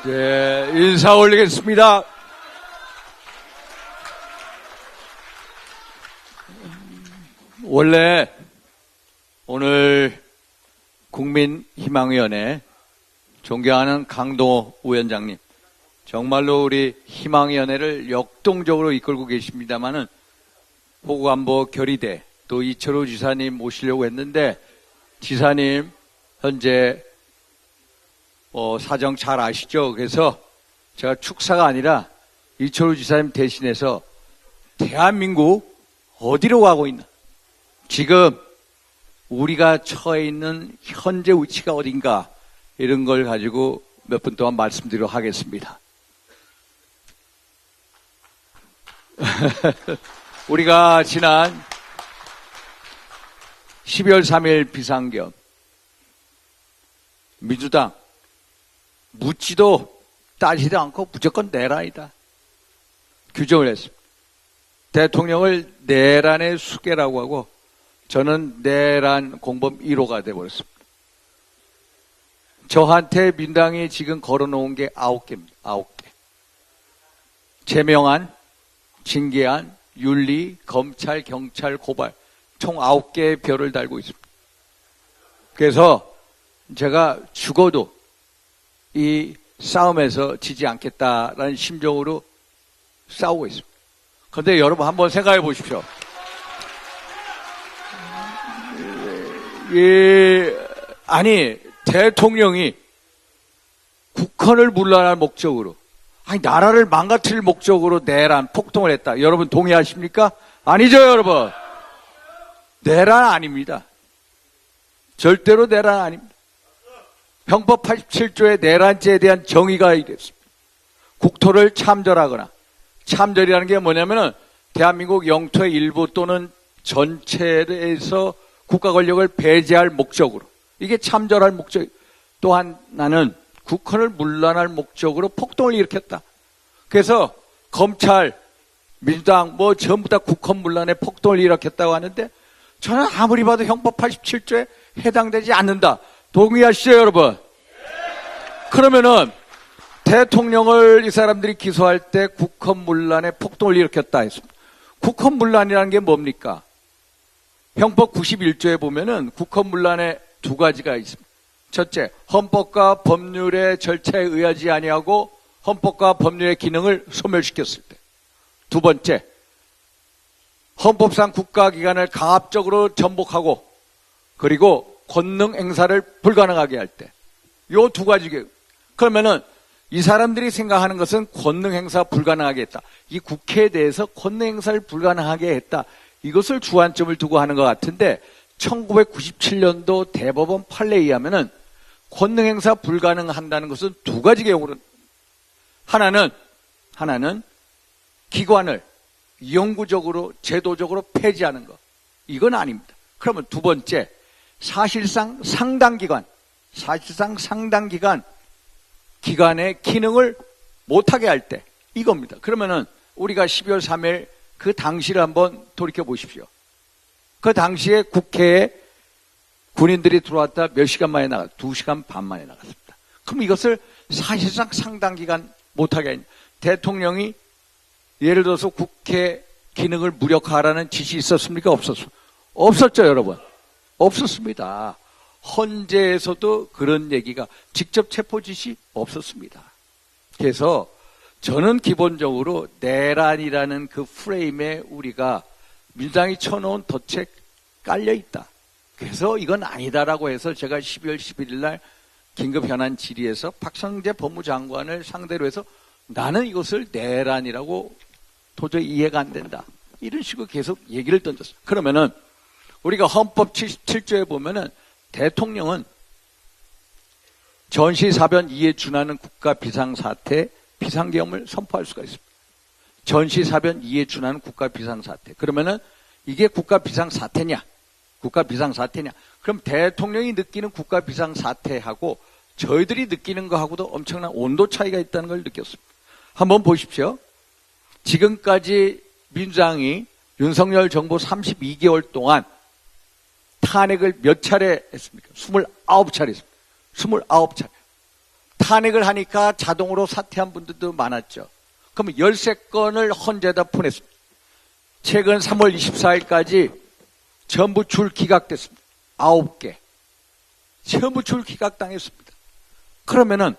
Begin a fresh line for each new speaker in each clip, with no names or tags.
네, 인사 올리겠습니다. 원래 오늘 국민희망위원회 존경하는 강동호 위원장님, 정말로 우리 희망위원회를 역동적으로 이끌고 계십니다마는 보고안보 결의대 또 이철우 지사님 모시려고 했는데 지사님 현재 사정 잘 아시죠? 그래서 제가 축사가 아니라 이철우 지사님 대신해서 대한민국 어디로 가고 있나, 지금 우리가 처해 있는 현재 위치가 어딘가, 이런 걸 가지고 몇 분 동안 말씀드리도록 하겠습니다. 우리가 지난 12월 3일 비상겸 민주당 묻지도 따지도 않고 무조건 내란이다 규정을 했습니다. 대통령을 내란의 수괴라고 하고 저는 내란 공범 1호가 돼버렸습니다. 저한테 민당이 지금 걸어놓은 게 9개입니다. 9개. 제명안, 징계안, 윤리, 검찰, 경찰, 고발 총 9개의 별을 달고 있습니다. 그래서 제가 죽어도 이 싸움에서 지지 않겠다라는 심정으로 싸우고 있습니다. 그런데 여러분 한번 생각해 보십시오. 아니 대통령이 국헌을 문란할 목적으로, 아니 나라를 망가뜨릴 목적으로 내란 폭동을 했다. 여러분 동의하십니까? 아니죠 여러분. 내란 아닙니다. 절대로 내란 아닙니다. 형법 87조의 내란죄에 대한 정의가 있습니다. 국토를 참절하거나, 참절이라는 게 뭐냐면은 대한민국 영토의 일부 또는 전체에서 국가 권력을 배제할 목적으로, 이게 참절할 목적. 또한 나는 국헌을 문란할 목적으로 폭동을 일으켰다. 그래서 검찰, 민주당 전부 다 국헌 문란에 폭동을 일으켰다고 하는데 저는 아무리 봐도 형법 87조에 해당되지 않는다. 동의하시죠 여러분? 그러면은 대통령을 이 사람들이 기소할 때 국헌 문란에 폭동을 일으켰다 했습니다. 국헌 문란이라는 게 뭡니까? 형법 91조에 보면은 국헌 문란에 두 가지가 있습니다. 첫째, 헌법과 법률의 절차에 의하지 아니하고 헌법과 법률의 기능을 소멸시켰을 때. 두 번째, 헌법상 국가기관을 강압적으로 전복하고 그리고 권능 행사를 불가능하게 할 때. 요 두 가지. 그러면은 이 사람들이 생각하는 것은 권능 행사 불가능하게 했다. 이 국회에 대해서 권능 행사를 불가능하게 했다. 이것을 주안점을 두고 하는 것 같은데 1997년도 대법원 판례에 의하면은 권능 행사 불가능한다는 것은 두 가지 경우로, 하나는 기관을 영구적으로 제도적으로 폐지하는 것, 이건 아닙니다. 그러면 두 번째, 사실상 상당 기관의 기능을 못하게 할 때, 이겁니다. 그러면은 우리가 12월 3일 그 당시를 한번 돌이켜 보십시오. 그 당시에 국회에 군인들이 들어왔다 몇 시간 만에 2시간 반 만에 나갔습니다. 그럼 이것을 사실상 상당 기간 못하게 했냐. 대통령이 예를 들어서 국회 기능을 무력화하라는 지시 있었습니까? 없었죠 여러분? 없었습니다. 헌재에서도 그런 얘기가, 직접 체포 지시 없었습니다. 그래서 저는 기본적으로 내란이라는 그 프레임에 우리가 민주당이 쳐놓은 덫에 깔려있다. 그래서 이건 아니다라고 해서 제가 12월 11일 날 긴급 현안 질의에서 박성재 법무장관을 상대로 해서 나는 이것을 내란이라고 도저히 이해가 안 된다, 이런 식으로 계속 얘기를 던졌어요. 그러면은 우리가 헌법 77조에 보면은 대통령은 전시사변 이에 준하는 국가 비상사태, 비상계엄을 선포할 수가 있습니다. 전시사변 이에 준하는 국가 비상사태. 그러면은 이게 국가 비상사태냐? 그럼 대통령이 느끼는 국가 비상사태하고 저희들이 느끼는 거하고도 엄청난 온도 차이가 있다는 걸 느꼈습니다. 한번 보십시오. 지금까지 민주당이 윤석열 정부 32개월 동안 탄핵을 몇 차례 했습니까? 29차례 했습니다. 29차례. 탄핵을 하니까 자동으로 사퇴한 분들도 많았죠. 그러면 13건을 헌재에다 보냈습니다. 최근 3월 24일까지 전부 줄 기각됐습니다. 9개. 전부 줄 기각당했습니다. 그러면은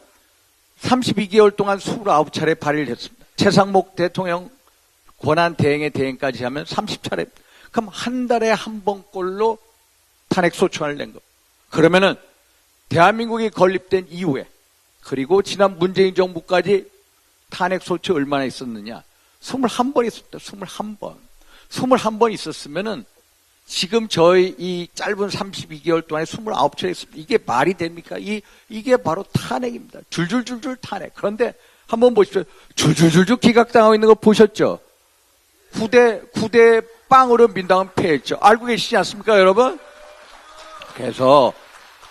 32개월 동안 29차례 발의를 했습니다. 최상목 대통령 권한 대행의 대행까지 하면 30차례. 그럼 한 달에 한 번꼴로 탄핵 소추안을 낸 거. 그러면은 대한민국이 건립된 이후에 그리고 지난 문재인 정부까지 탄핵 소추 얼마나 있었느냐? 21번 있었다. 21번. 21번 있었으면은 지금 저희 이 짧은 32개월 동안에 29차례 있습니다. 이게 말이 됩니까? 이게 바로 탄핵입니다. 줄줄줄줄 탄핵. 그런데 한번 보십시오. 줄줄줄줄 기각당하고 있는 거 보셨죠? 9대 빵으로 민당은 패했죠. 알고 계시지 않습니까, 여러분? 그래서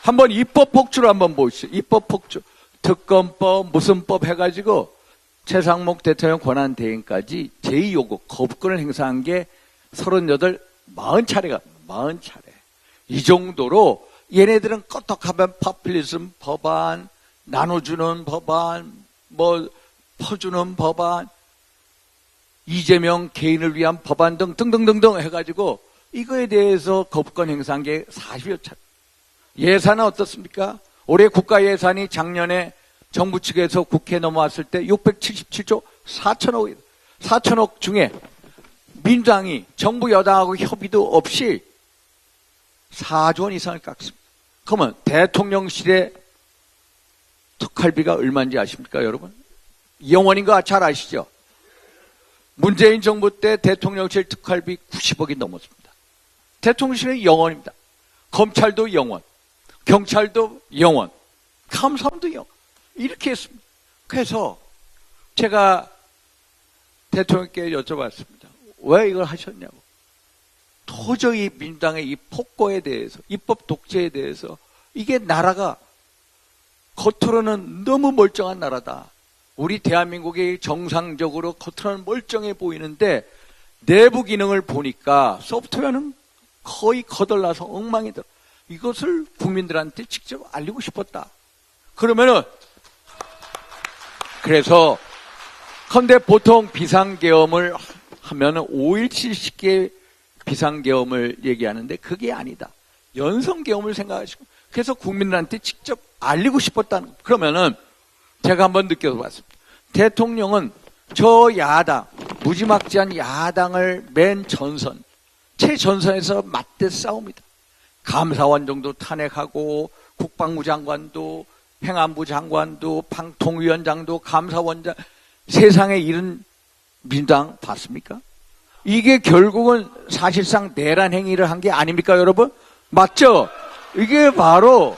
한번 입법 폭주를 한번 보시죠. 입법 폭주. 특검법, 무슨 법 해가지고 최상목 대통령 권한 대행까지 제2요구 거부권을 행사한 게 38, 40차례가 40차례. 이 정도로 얘네들은 껐덕하면 파퓰리즘 법안, 나눠주는 법안, 뭐 퍼주는 법안, 이재명 개인을 위한 법안 등 등등등등 해가지고 이거에 대해서 거부권 행사한 게 40여 차례. 예산은 어떻습니까? 올해 국가 예산이 작년에 정부 측에서 국회에 넘어왔을 때 677조 4천억, 4천억 중에 민주당이 정부 여당하고 협의도 없이 4조 원 이상을 깎습니다. 그러면 대통령실의 특활비가 얼마인지 아십니까, 여러분? 0원인 거 잘 아시죠? 문재인 정부 때 대통령실 특활비 90억이 넘었습니다. 대통령실은 0원입니다. 검찰도 0원, 경찰도 0원, 감사원도 0원. 이렇게 했습니다. 그래서 제가 대통령께 여쭤봤습니다. 왜 이걸 하셨냐고. 도저히 민주당의 이 폭거에 대해서, 입법 독재에 대해서 이게 나라가 겉으로는 너무 멀쩡한 나라다. 우리 대한민국이 정상적으로 겉으로는 멀쩡해 보이는데 내부 기능을 보니까 소프트웨어는 거의 거덜나서 엉망이더라. 이것을 국민들한테 직접 알리고 싶었다. 그러면은 그래서 근데 보통 비상계엄을 하면은 5.17식 비상계엄을 얘기하는데 그게 아니다. 연성계엄을 생각하시고 그래서 국민들한테 직접 알리고 싶었다는 거. 그러면은 제가 한번 느껴봤습니다. 대통령은 저 야당, 무지막지한 야당을 맨 전선, 최전선에서 맞대 싸웁니다. 감사원 정도 탄핵하고 국방부 장관도 행안부 장관도 방통위원장도 감사원장 세상에 이런 민주당 봤습니까? 이게 결국은 사실상 내란 행위를 한 게 아닙니까, 여러분? 맞죠? 이게 바로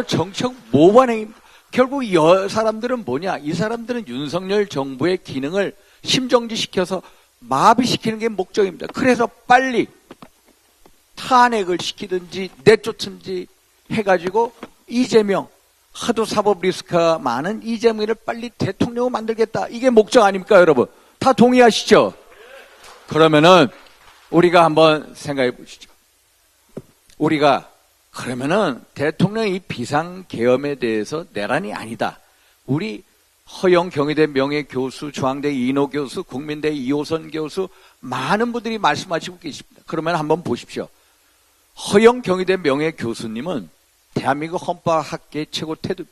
정책 모반 행위입니다. 결국 이 사람들은 뭐냐? 이 사람들은 윤석열 정부의 기능을 심정지시켜서 마비시키는 게 목적입니다. 그래서 빨리 탄핵을 시키든지 내쫓든지 해가지고 이재명, 하도 사법 리스크가 많은 이재명을 빨리 대통령으로 만들겠다. 이게 목적 아닙니까, 여러분? 다 동의하시죠? 그러면은 우리가 한번 생각해 보시죠. 우리가 그러면은 대통령이 이 비상계엄에 대해서 내란이 아니다. 우리 허영 경희대 명예교수, 중앙대 이인호 교수, 국민대 이호선 교수 많은 분들이 말씀하시고 계십니다. 그러면 한번 보십시오. 허영 경희대 명예교수님은 대한민국 헌법학계 최고 태도.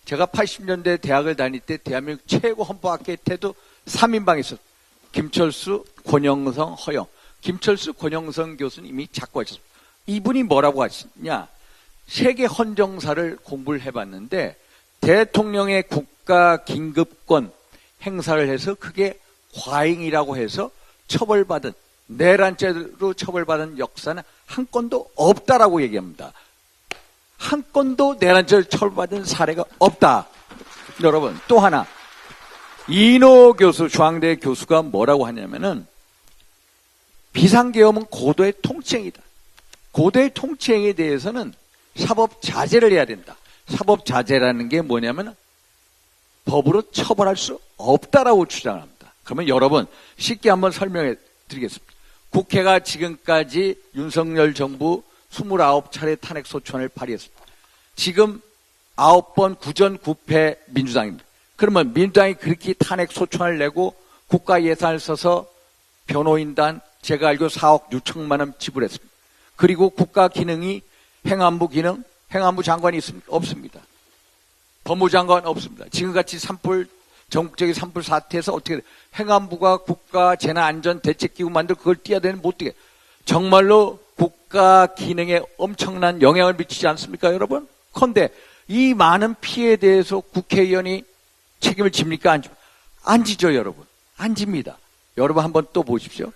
제가 80년대 대학을 다닐 때 대한민국 최고 헌법학계 태도 3인방이 있었어요. 김철수, 권영성, 허영. 김철수, 권영성 교수님이 자꾸 하셨습니다. 이분이 뭐라고 하시냐? 세계 헌정사를 공부를 해봤는데 대통령의 국가 긴급권 행사를 해서 그게 과잉이라고 해서 처벌받은 내란죄로 처벌받은 역사는 한 건도 없다라고 얘기합니다. 한 건도 내란죄로 처벌받은 사례가 없다. 여러분 또 하나 이인호 교수 중앙대 교수가 뭐라고 하냐면은 비상계엄은 고도의 통치행위다. 고도의 통치행위에 대해서는 사법자제를 해야 된다. 사법자제라는 게 뭐냐면 법으로 처벌할 수 없다라고 주장을 합니다. 그러면 여러분 쉽게 한번 설명해 드리겠습니다. 국회가 지금까지 윤석열 정부 29차례 탄핵소추안을 발의했습니다. 지금 9번 9전 9패 민주당입니다. 그러면 민주당이 그렇게 탄핵 소추안을 내고 국가 예산을 써서 변호인단 제가 알기로 4억 6천만 원 지불했습니다. 그리고 국가 기능이 행안부 기능, 행안부 장관이 있습니까? 없습니다. 법무장관 없습니다. 지금같이 전국적인 산불 사태에서 어떻게 행안부가 국가 재난안전대책기구 만들고 그걸 띄어대는 못 되게 정말로 국가 기능에 엄청난 영향을 미치지 않습니까, 여러분? 그런데 이 많은 피해에 대해서 국회의원이 책임을 집니까? 안 지죠, 여러분. 안 집니다. 여러분 한번 또 보십시오.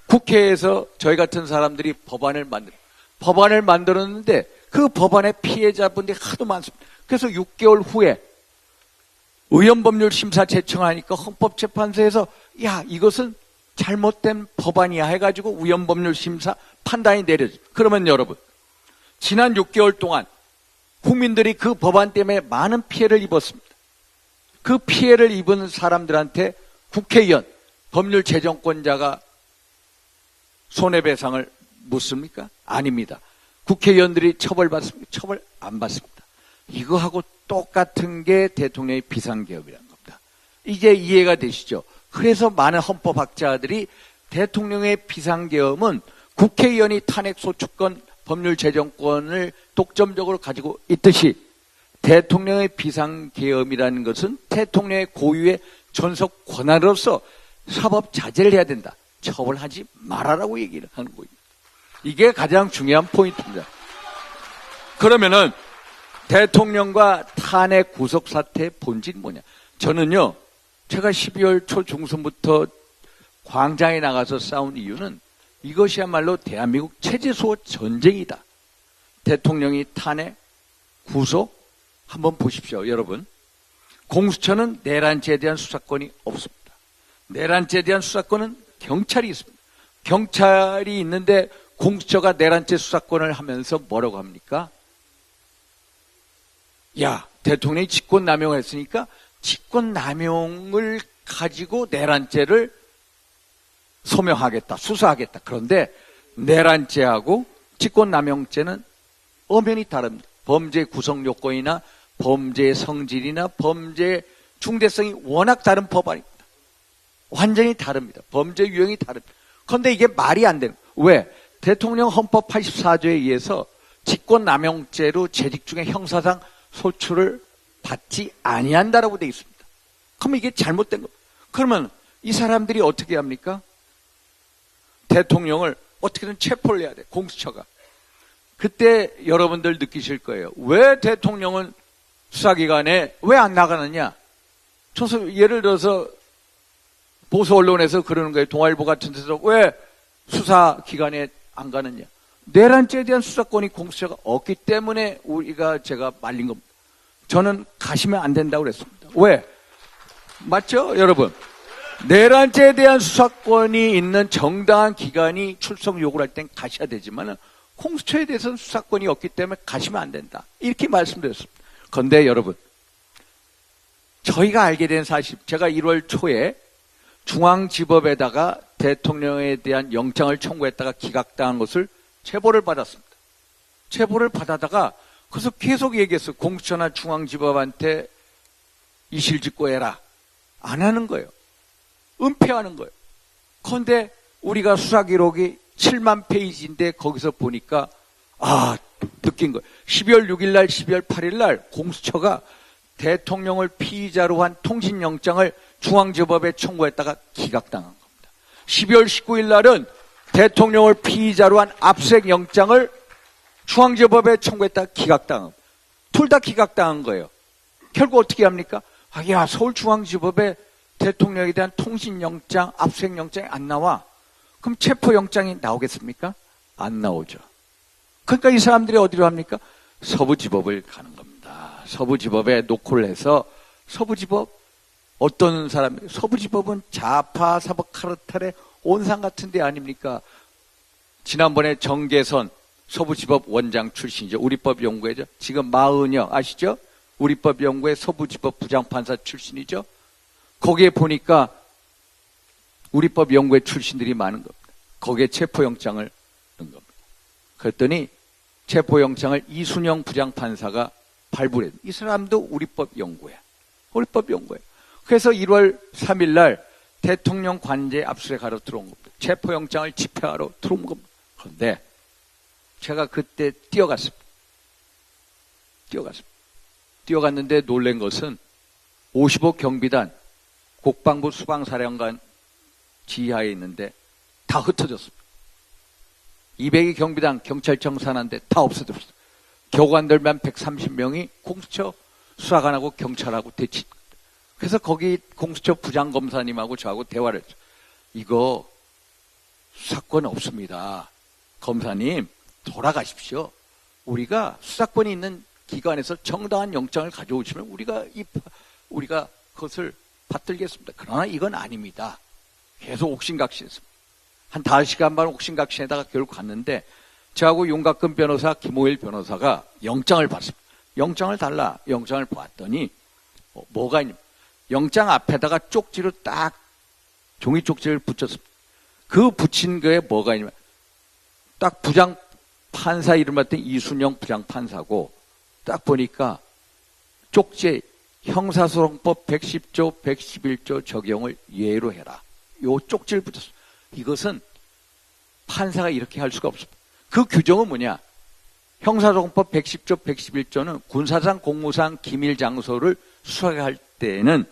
국회에서 저희 같은 사람들이 법안을 만들었는데 그 법안의 피해자분들이 하도 많습니다. 그래서 6개월 후에 의원법률 심사 제청하니까 헌법재판소에서 야, 이것은 잘못된 법안이야 해가지고 의원법률 심사 판단이 내려져. 그러면 여러분, 지난 6개월 동안 국민들이 그 법안 때문에 많은 피해를 입었습니다. 그 피해를 입은 사람들한테 국회의원, 법률제정권자가 손해배상을 묻습니까? 아닙니다. 국회의원들이 처벌받습니까? 처벌 안 받습니다. 이거하고 똑같은 게 대통령의 비상계엄이라는 겁니다. 이게 이해가 되시죠? 그래서 많은 헌법학자들이 대통령의 비상계엄은 국회의원이 탄핵소추권, 법률제정권을 독점적으로 가지고 있듯이 대통령의 비상계엄이라는 것은 대통령의 고유의 전속 권한으로서 사법 자제를 해야 된다. 처벌하지 말아라고 얘기를 하는 거예요. 이게 가장 중요한 포인트입니다. 그러면은 대통령과 탄핵 구속 사태의 본질이 뭐냐? 저는요, 제가 12월 초 중순부터 광장에 나가서 싸운 이유는 이것이야말로 대한민국 체제수호 전쟁이다. 대통령이 탄핵, 구속, 한번 보십시오, 여러분. 공수처는 내란죄에 대한 수사권이 없습니다. 내란죄에 대한 수사권은 경찰이 있습니다. 경찰이 있는데 공수처가 내란죄 수사권을 하면서 뭐라고 합니까? 야, 대통령이 직권남용을 했으니까 직권남용을 가지고 내란죄를 소명하겠다, 수사하겠다. 그런데 내란죄하고 직권남용죄는 엄연히 다릅니다. 범죄 구성 요건이나 범죄의 성질이나 범죄의 중대성이 워낙 다른 법안입니다. 완전히 다릅니다. 범죄 유형이 다릅니다. 그런데 이게 말이 안 되는 거예요. 왜? 대통령 헌법 84조에 의해서 직권남용죄로 재직 중에 형사상 소추를 받지 아니한다라고 되어 있습니다. 그러면 이게 잘못된 거예요. 그러면 이 사람들이 어떻게 합니까? 대통령을 어떻게든 체포를 해야 돼, 공수처가. 그때 여러분들 느끼실 거예요. 왜 대통령은 수사기관에 왜 안 나가느냐? 예를 들어서 보수 언론에서 그러는 거예요. 동아일보 같은 데서 왜 수사기관에 안 가느냐? 내란죄에 대한 수사권이 공수처가 없기 때문에 제가 말린 겁니다. 저는 가시면 안 된다고 그랬습니다. 왜? 맞죠, 여러분? 내란죄에 대한 수사권이 있는 정당한 기관이 출석 요구를 할 땐 가셔야 되지만 공수처에 대해서는 수사권이 없기 때문에 가시면 안 된다. 이렇게 말씀드렸습니다. 그런데 여러분, 저희가 알게 된 사실, 제가 1월 초에 중앙지법에다가 대통령에 대한 영장을 청구했다가 기각당한 것을 제보를 받았습니다. 제보를 받아다가 그래서 계속 얘기했어요. 공수처나 중앙지법한테 이실직고해라. 안 하는 거예요. 은폐하는 거예요. 그런데 우리가 수사기록이 7만 페이지인데 거기서 보니까 느낀 거예요. 12월 6일 날, 12월 8일 날 공수처가 대통령을 피의자로 한 통신영장을 중앙지법에 청구했다가 기각당한 겁니다. 12월 19일 날은 대통령을 피의자로 한 압수수색영장을 중앙지법에 청구했다가 기각당한 겁니다. 둘 다 기각당한 거예요. 결국 어떻게 합니까? 서울중앙지법에 대통령에 대한 통신영장, 압수수색영장이 안 나와. 그럼 체포영장이 나오겠습니까? 안 나오죠. 그러니까 이 사람들이 어디로 합니까? 서부지법을 가는 겁니다. 서부지법에 녹화를 해서 서부지법 어떤 사람, 서부지법은 좌파 사법 카르텔의 온상 같은 데 아닙니까? 지난번에 정계선 서부지법 원장 출신이죠. 우리법연구회죠. 지금 마은영 아시죠? 우리법연구회 서부지법 부장판사 출신이죠. 거기에 보니까 우리법연구회 출신들이 많은 겁니다. 거기에 체포영장을 넣은 겁니다. 그랬더니 체포영장을 이순영 부장판사가 발부해. 이 사람도 우리법 연구야. 우리법 연구야. 그래서 1월 3일 날 대통령 관저에 압수수색하러 들어온 겁니다. 체포영장을 집행하러 들어온 겁니다. 그런데 제가 그때 뛰어갔습니다. 뛰어갔는데 놀란 것은 55 경비단 국방부 수방사령관 지하에 있는데 다 흩어졌습니다. 200이 경비단 경찰청 산하인데 다 없어졌습니다. 교관들만 130명이 공수처 수사관하고 경찰하고 대치. 그래서 거기 공수처 부장검사님하고 저하고 대화를 했죠. 이거 수사권 없습니다. 검사님 돌아가십시오. 우리가 수사권이 있는 기관에서 정당한 영장을 가져오시면 우리가 그것을 받들겠습니다. 그러나 이건 아닙니다. 계속 옥신각신했습니다. 한 5시간 반 옥신각신에다가 결국 갔는데 저하고 윤곽근 변호사, 김호일 변호사가 영장을 받습니다. 영장을 달라. 영장을 보았더니 뭐가 있냐. 영장 앞에다가 쪽지로 딱 종이 쪽지를 붙였습니다. 그 붙인 거에 뭐가 있냐면 딱 부장 판사 이름 봤더니 이순영 부장 판사고 딱 보니까 쪽지에 형사소송법 110조, 111조 적용을 예로 해라. 요 쪽지를 붙였어요. 이것은 판사가 이렇게 할 수가 없습니다. 그 규정은 뭐냐? 형사소송법 110조, 111조는 군사상, 공무상 기밀 장소를 수사할 때에는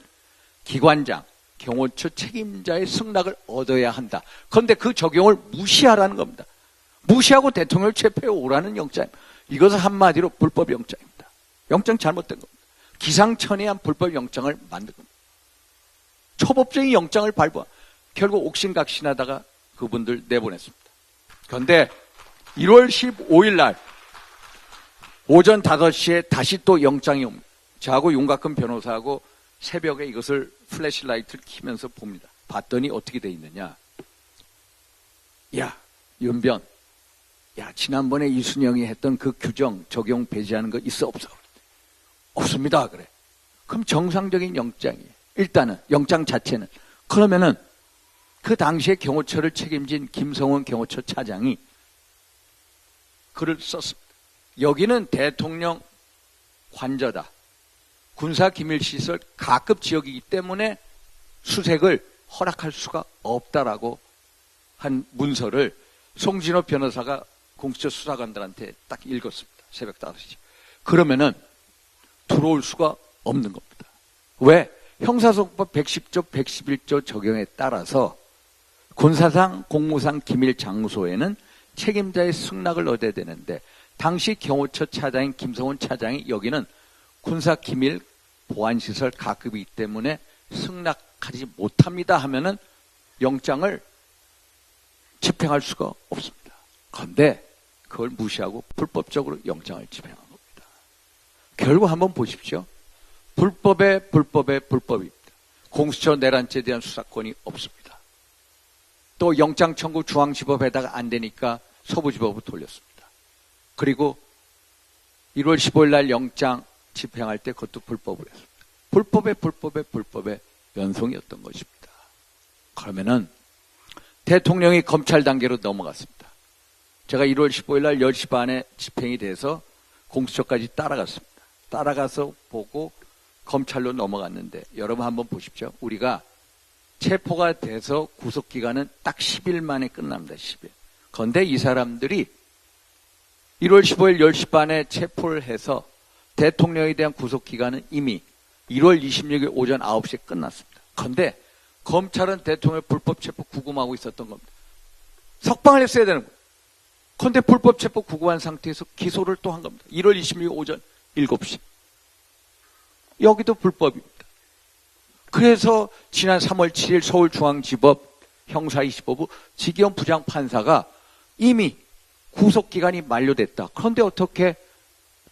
기관장, 경호처 책임자의 승낙을 얻어야 한다. 그런데 그 적용을 무시하라는 겁니다. 무시하고 대통령을 체포해 오라는 영장입니다. 이것은 한마디로 불법 영장입니다. 영장 잘못된 겁니다. 기상천외한 불법 영장을 만든 겁니다. 초법적인 영장을 발부. 결국 옥신각신하다가 그분들 내보냈습니다. 그런데 1월 15일 날 오전 5시에 다시 또 영장이 옵니다. 저하고 윤곽근 변호사하고 새벽에 이것을 플래시라이트를 켜면서 봅니다. 봤더니 어떻게 돼 있느냐. 야, 윤변. 야, 지난번에 이순영이 했던 그 규정 적용 배제하는 거 있어 없어? 없습니다. 그래. 그럼 정상적인 영장이에요. 일단은 영장 자체는. 그러면은 그 당시에 경호처를 책임진 김성원 경호처 차장이 글을 썼습니다. 여기는 대통령 관저다. 군사기밀시설 가급 지역이기 때문에 수색을 허락할 수가 없다라고 한 문서를 송진호 변호사가 공수처 수사관들한테 딱 읽었습니다. 새벽 5시. 그러면은 들어올 수가 없는 겁니다. 왜? 형사소송법 110조, 111조 적용에 따라서 군사상, 공무상 기밀 장소에는 책임자의 승낙을 얻어야 되는데 당시 경호처 차장인 김성원 차장이 여기는 군사기밀 보안시설 가급이기 때문에 승낙하지 못합니다 하면은 영장을 집행할 수가 없습니다. 그런데 그걸 무시하고 불법적으로 영장을 집행한 겁니다. 결국 한번 보십시오. 불법의 불법입니다. 공수처 내란죄에 대한 수사권이 없습니다. 또 영장 청구 중앙지법에다가 안 되니까 서부지법으로 돌렸습니다. 그리고 1월 15일 날 영장 집행할 때 그것도 불법을 했습니다. 불법의 연속이었던 것입니다. 그러면은 대통령이 검찰 단계로 넘어갔습니다. 제가 1월 15일 날 10시 반에 집행이 돼서 공수처까지 따라갔습니다. 따라가서 보고 검찰로 넘어갔는데 여러분 한번 보십시오. 우리가 체포가 돼서 구속기간은 딱 10일 만에 끝납니다. 10일. 그런데 이 사람들이 1월 15일 10시 반에 체포를 해서 대통령에 대한 구속기간은 이미 1월 26일 오전 9시에 끝났습니다. 그런데 검찰은 대통령의 불법 체포 구금하고 있었던 겁니다. 석방을 했어야 되는 거예요. 그런데 불법 체포 구금한 상태에서 기소를 또 한 겁니다. 1월 26일 오전 7시. 여기도 불법입니다. 그래서 지난 3월 7일 서울중앙지법 형사25부 지기현 부장판사가 이미 구속기간이 만료됐다. 그런데 어떻게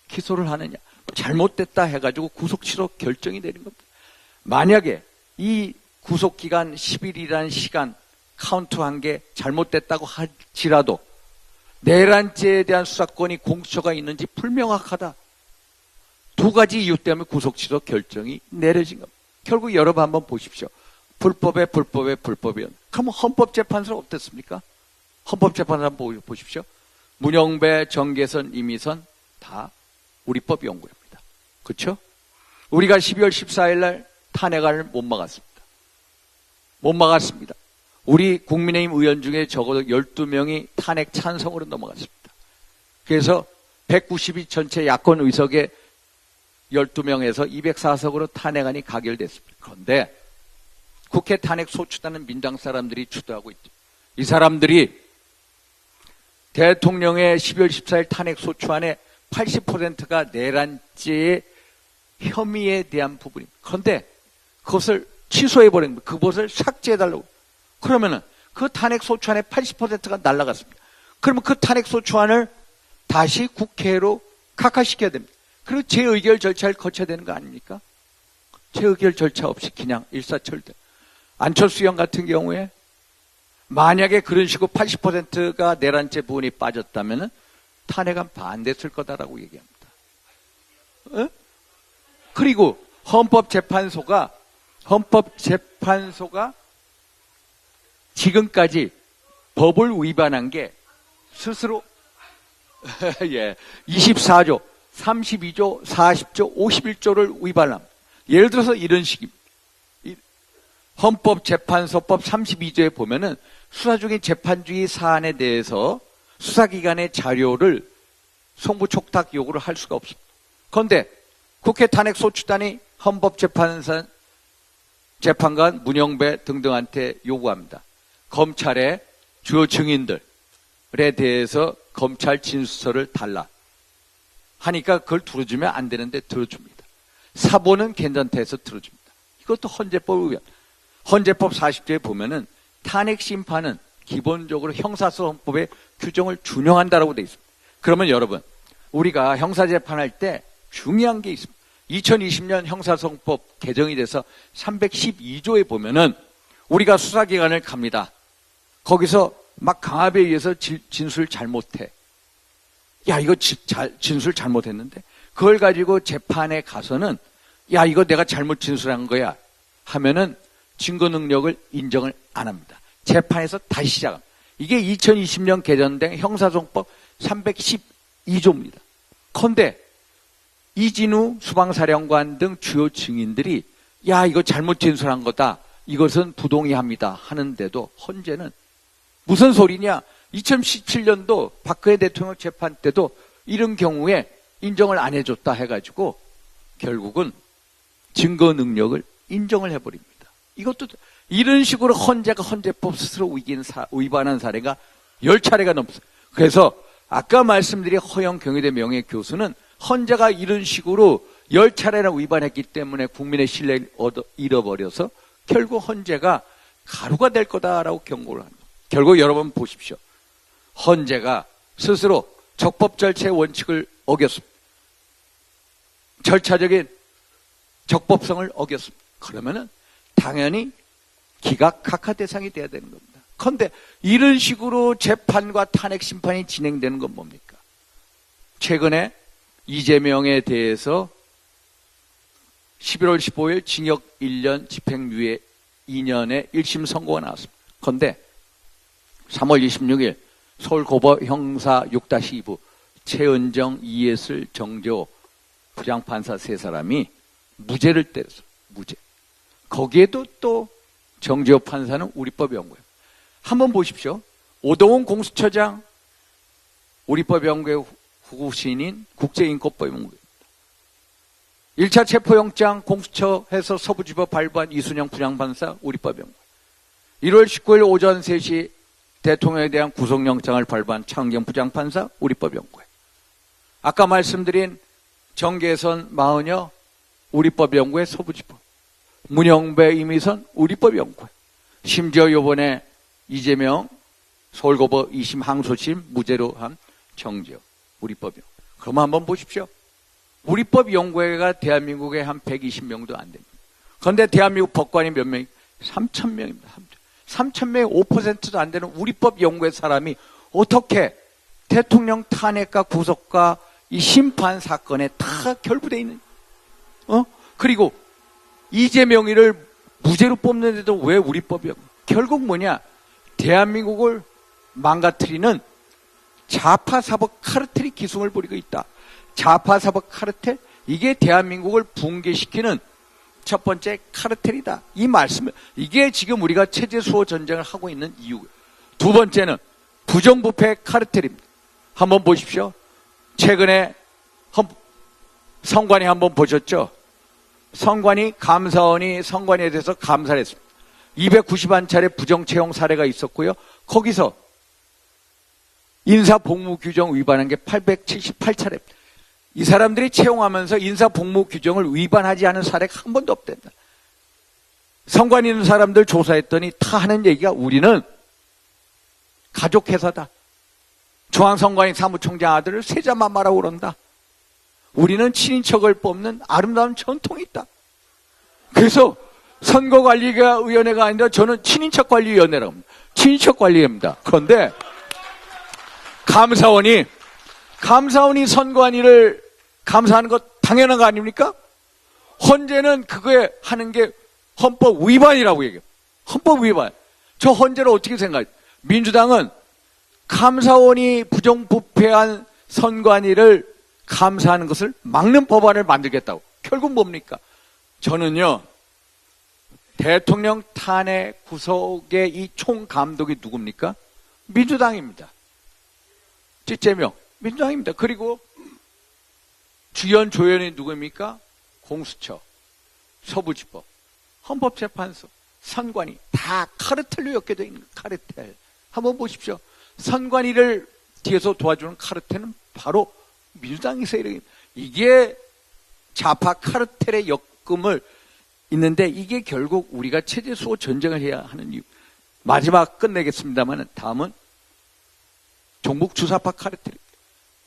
기소를 하느냐. 잘못됐다 해가지고 구속 취소 결정이 내린 겁니다. 만약에 이 구속기간 10일이라는 시간 카운트한 게 잘못됐다고 할지라도 내란죄에 대한 수사권이 공수처가 있는지 불명확하다. 두 가지 이유 때문에 구속 취소 결정이 내려진 겁니다. 결국 여러분 한번 보십시오. 불법의 그럼 헌법재판소는 어땠습니까? 헌법재판소 한번 보십시오. 문영배, 정계선, 이미선 다 우리법 연구입니다. 그렇죠? 우리가 12월 14일 날 탄핵안을 못 막았습니다. 못 막았습니다. 우리 국민의힘 의원 중에 적어도 12명이 탄핵 찬성으로 넘어갔습니다. 그래서 192 전체 야권 의석에 12명에서 204석으로 탄핵안이 가결됐습니다. 그런데 국회 탄핵 소추단은 민당 사람들이 주도하고 있죠. 이 사람들이 대통령의 12월 14일 탄핵 소추안에 80%가 내란죄의 혐의에 대한 부분입니다. 그런데 그것을 취소해버린 겁니다. 그것을 삭제해달라고. 그러면은 그 탄핵 소추안의 80%가 날아갔습니다. 그러면 그 탄핵 소추안을 다시 국회로 각하시켜야 됩니다. 그리고 재의결 절차를 거쳐야 되는 거 아닙니까? 재의결 절차 없이 그냥 일사천리대. 안철수 의원 같은 경우에 만약에 그런 식으로 80%가 내란죄 부분이 빠졌다면 탄핵안 반대했을 거다라고 얘기합니다. 에? 그리고 헌법재판소가 지금까지 법을 위반한 게 스스로 24조, 32조, 40조, 51조를 위반합니다. 예를 들어서 이런 식입니다. 헌법재판소법 32조에 보면은 수사 중인 재판주의 사안에 대해서 수사기관의 자료를 송부촉탁 요구를 할 수가 없습니다. 그런데 국회 탄핵소추단이 헌법재판관 문영배 등등한테 요구합니다. 검찰의 주요 증인들에 대해서 검찰 진술서를 달라 하니까 그걸 들어주면 안 되는데 들어줍니다. 사보는 괜찮다 해서 들어줍니다. 이것도 헌재법 의원. 헌재법 40조에 보면은 탄핵 심판은 기본적으로 형사소송법의 규정을 준용한다라고 되어 있습니다. 그러면 여러분, 우리가 형사재판할 때 중요한 게 있습니다. 2020년 형사소송법 개정이 돼서 312조에 보면은 우리가 수사기관을 갑니다. 거기서 막 강압에 의해서 진술 잘못해. 야, 이거 진술 잘못했는데? 그걸 가지고 재판에 가서는 야, 이거 내가 잘못 진술한 거야 하면은 증거 능력을 인정을 안 합니다. 재판에서 다시 시작합니다. 이게 2020년 개정된 형사소송법 312조입니다. 그런데 이진우 수방사령관 등 주요 증인들이 야, 이거 잘못 진술한 거다. 이것은 부동의합니다. 하는데도 헌재는 무슨 소리냐? 2017년도 박근혜 대통령 재판 때도 이런 경우에 인정을 안 해줬다 해가지고 결국은 증거 능력을 인정을 해버립니다. 이것도 이런 식으로 헌재가 헌재법 스스로 위반한 사례가 10차례가 넘습니다. 그래서 아까 말씀드린 허영 경희대 명예교수는 헌재가 이런 식으로 10차례나 위반했기 때문에 국민의 신뢰를 잃어버려서 결국 헌재가 가루가 될 거다라고 경고를 합니다. 결국 여러분 보십시오. 헌재가 스스로 적법 절차의 원칙을 어겼습니다. 절차적인 적법성을 어겼습니다. 그러면은 당연히 기각 각하 대상이 돼야 되는 겁니다. 그런데 이런 식으로 재판과 탄핵 심판이 진행되는 건 뭡니까? 최근에 이재명에 대해서 11월 15일 징역 1년 집행유예 2년의 1심 선고가 나왔습니다. 그런데 3월 26일 서울고법 형사 6-2부 최은정, 이예슬, 정재호 부장판사 3사람이 무죄를 때렸어요. 무죄. 거기에도 또 정재호 판사는 우리법연구회. 한번 보십시오. 오동훈 공수처장 우리법연구회 후신인 국제인권법연구회. 1차 체포영장 공수처에서 서부지법 발부한 이순영 부장판사 우리법연구회. 1월 19일 오전 3시 대통령에 대한 구속영장을 발부한 차은경 부장판사 우리법연구회. 아까 말씀드린 정계선 마흔여 우리법연구회 서부지법. 문영배 이미선 우리법연구회. 심지어 요번에 이재명 서울고법 2심 항소심 무죄로 한 정재호 우리법연구회. 그럼 한번 보십시오. 우리법연구회가 대한민국에 한 120명도 안 됩니다. 그런데 대한민국 법관이 몇 명이? 3,000명입니다. 3,000명의 5%도 안 되는 우리법연구회 사람이 어떻게 대통령 탄핵과 구속과 이 심판 사건에 다 결부되어 있는, 그리고 이재명이를 무죄로 뽑는데도 왜 우리법이, 결국 뭐냐? 대한민국을 망가뜨리는 좌파사법 카르텔이 기승을 부리고 있다. 좌파사법 카르텔, 이게 대한민국을 붕괴시키는 첫 번째 카르텔이다. 이 말씀을, 이게 지금 우리가 체제 수호 전쟁을 하고 있는 이유. 두 번째는 부정부패 카르텔입니다. 한번 보십시오. 최근에 선관위 한번 보셨죠? 선관위 감사원이 선관위에 대해서 감사를 했습니다. 291차례 부정채용 사례가 있었고요. 거기서 인사복무규정 위반한 게 878차례입니다. 이 사람들이 채용하면서 인사복무규정을 위반하지 않은 사례가 한 번도 없댄다. 선관위 있는 사람들 조사했더니 다 하는 얘기가 우리는 가족회사다. 중앙선관위 사무총장 아들을 세자마마라고 그런다. 우리는 친인척을 뽑는 아름다운 전통이 있다. 그래서 선거관리위원회가 아니라 저는 친인척관리위원회라고 합니다. 친인척관리입니다. 그런데 감사원이 선관위를 감사하는 것 당연한 거 아닙니까? 헌재는 그거에 하는 게 헌법 위반이라고 얘기해요. 헌법 위반. 저 헌재를 어떻게 생각해요? 민주당은 감사원이 부정부패한 선관위를 감사하는 것을 막는 법안을 만들겠다고. 결국 뭡니까? 저는요, 대통령 탄핵 구속의 이 총감독이 누굽니까? 민주당입니다. 찌째명 민주당입니다. 그리고 주연 조연이 누구입니까? 공수처, 서부지법, 헌법재판소, 선관위 다 카르텔로 엮여져 있는 카르텔. 한번 보십시오. 선관위를 뒤에서 도와주는 카르텔은 바로 민주당의 세력입니다. 이게 좌파 카르텔의 엮음을 있는데 이게 결국 우리가 체제 수호 전쟁을 해야 하는 이유. 마지막 끝내겠습니다만 다음은 종북 주사파 카르텔입니다.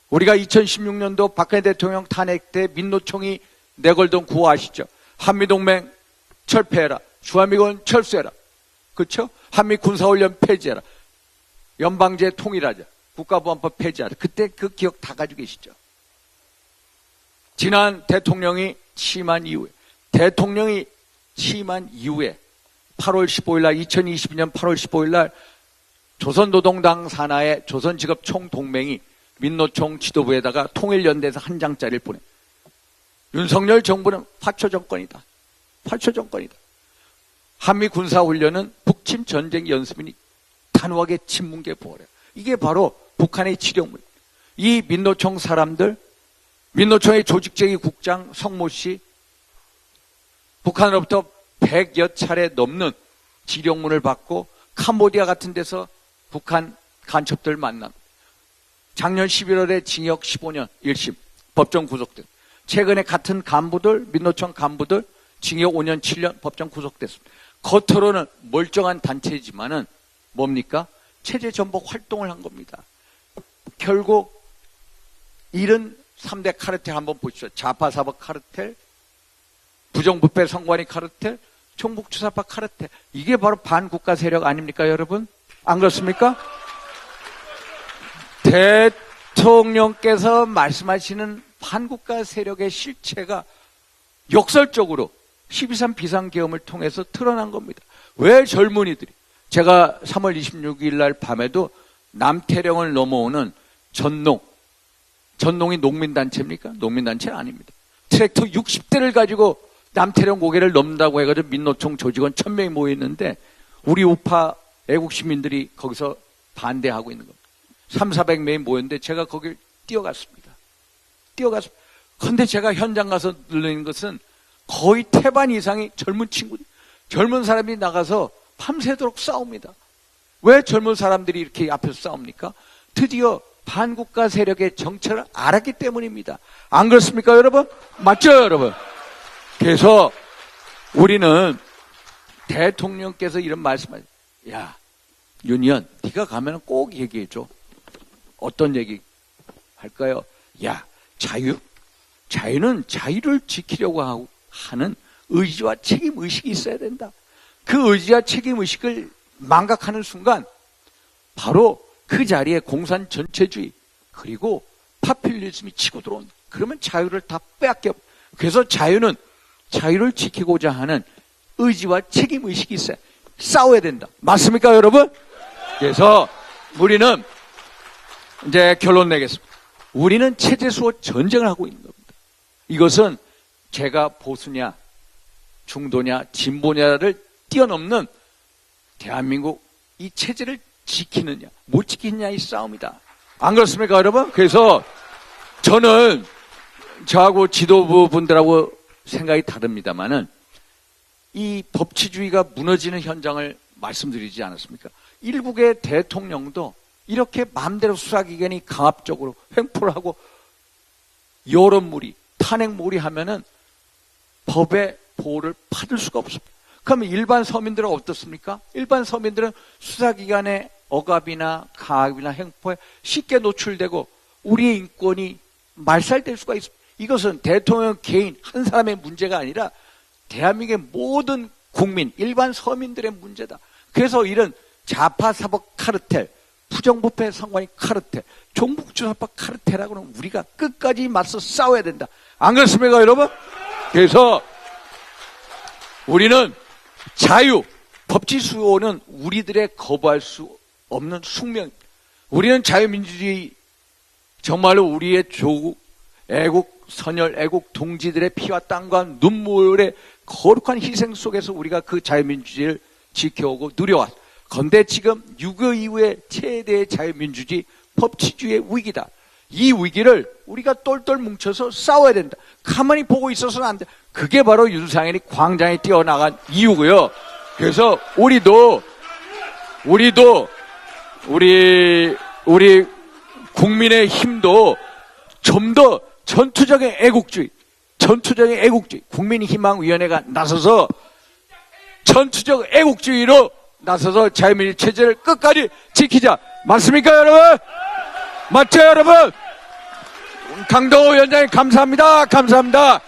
우리가 2016년도 박근혜 대통령 탄핵 때 민노총이 내걸던 구호 아시죠? 한미동맹 철폐해라. 주한미군 철수해라. 그렇죠? 한미 군사훈련 폐지해라. 연방제 통일하자. 국가보안법 폐지하자. 그때 그 기억 다 가지고 계시죠? 지난 대통령이 취임한 이후에 8월 15일 날 2022년 8월 15일 날 조선노동당 산하의 조선직업 총동맹이 민노총 지도부에다가 통일연대에서 한 장짜리를 보내. 윤석열 정부는 화초 정권이다. 화초 정권이다. 한미 군사훈련은 북침 전쟁 연습이니 단호하게 친문계 보호래. 이게 바로 북한의 치료물. 이 민노총 사람들, 민노총의 조직제기 국장 성모 씨, 북한으로부터 100여 차례 넘는 지령문을 받고 캄보디아 같은 데서 북한 간첩들 만남. 작년 11월에 징역 15년 1심 법정 구속됐. 최근에 같은 간부들, 민노총 간부들 징역 5년 7년 법정 구속됐습니다. 겉으로는 멀쩡한 단체지만은 뭡니까? 체제 전복 활동을 한 겁니다. 결국 이런 3대 카르텔 한번 보십시오. 좌파 사법 카르텔, 부정부패 선관위 카르텔, 총북주사파 카르텔. 이게 바로 반국가 세력 아닙니까, 여러분? 안 그렇습니까? 대통령께서 말씀하시는 반국가 세력의 실체가 역설적으로 12.3 비상계엄을 통해서 드러난 겁니다. 왜 젊은이들이, 제가 3월 26일 날 밤에도 남태령을 넘어오는 전농이 농민단체입니까? 농민단체는 아닙니다. 트랙터 60대를 가지고 남태령 고개를 넘는다고 해가지고 민노총 조직원 1000명이 모여있는데 우리 우파 애국시민들이 거기서 반대하고 있는 겁니다. 300~400명이 모였는데 제가 거길 뛰어갔습니다. 그런데 제가 현장 가서 늘리는 것은 거의 태반 이상이 젊은 친구들, 젊은 사람이 나가서 밤새도록 싸웁니다. 왜 젊은 사람들이 이렇게 앞에서 싸웁니까? 드디어 반국가 세력의 정체를 알았기 때문입니다. 안 그렇습니까, 여러분? 맞죠, 여러분? 그래서 우리는 대통령께서 이런 말씀을, 야, 윤희연, 네가 가면 꼭 얘기해줘. 어떤 얘기 할까요? 야, 자유는 자유를 지키려고 하는 의지와 책임의식이 있어야 된다. 그 의지와 책임의식을 망각하는 순간 바로 그 자리에 공산 전체주의 그리고 파퓰리즘이 치고 들어온다. 그러면 자유를 다 빼앗겨. 그래서 자유는 자유를 지키고자 하는 의지와 책임의식이 있어야 싸워야 된다. 맞습니까, 여러분? 그래서 우리는 이제 결론 내겠습니다. 우리는 체제 수호 전쟁을 하고 있는 겁니다. 이것은 제가 보수냐, 중도냐, 진보냐를 뛰어넘는 대한민국 이 체제를 지키느냐, 못 지키느냐의 싸움이다. 안 그렇습니까, 여러분? 그래서 저는 저하고 지도부 분들하고 생각이 다릅니다만은 이 법치주의가 무너지는 현장을 말씀드리지 않았습니까? 일국의 대통령도 이렇게 마음대로 수사기관이 강압적으로 횡포를 하고 여론몰이, 탄핵몰이 하면은 법의 보호를 받을 수가 없습니다. 그러면 일반 서민들은 어떻습니까? 일반 서민들은 수사기관의 억압이나 강압이나 횡포에 쉽게 노출되고 우리의 인권이 말살될 수가 있습니다. 이것은 대통령 개인 한 사람의 문제가 아니라 대한민국의 모든 국민, 일반 서민들의 문제다. 그래서 이런 좌파사법 카르텔, 부정부패 선관위 카르텔, 종북주사파 카르텔하고는 우리가 끝까지 맞서 싸워야 된다. 안 그렇습니까, 여러분? 그래서 우리는 자유, 법치 수호는 우리들의 거부할 수 없는 숙명입니다. 우리는 자유민주주의, 정말로 우리의 조국, 애국, 선열, 애국 동지들의 피와 땀과 눈물의 거룩한 희생 속에서 우리가 그 자유민주주의를 지켜오고 누려왔습니다. 그런데 지금 6.25 이후의 최대의 자유민주주의, 법치주의의 위기다. 이 위기를 우리가 똘똘 뭉쳐서 싸워야 된다. 가만히 보고 있어서는 안 돼. 그게 바로 윤상현이 광장에 뛰어나간 이유고요. 그래서 우리 국민의 힘도 좀 더 전투적인 애국주의, 국민희망위원회가 나서서 전투적 애국주의로 나서서 자유민주 체제를 끝까지 지키자. 맞습니까, 여러분? 맞죠, 여러분? 강동호 위원장님 감사합니다. 감사합니다.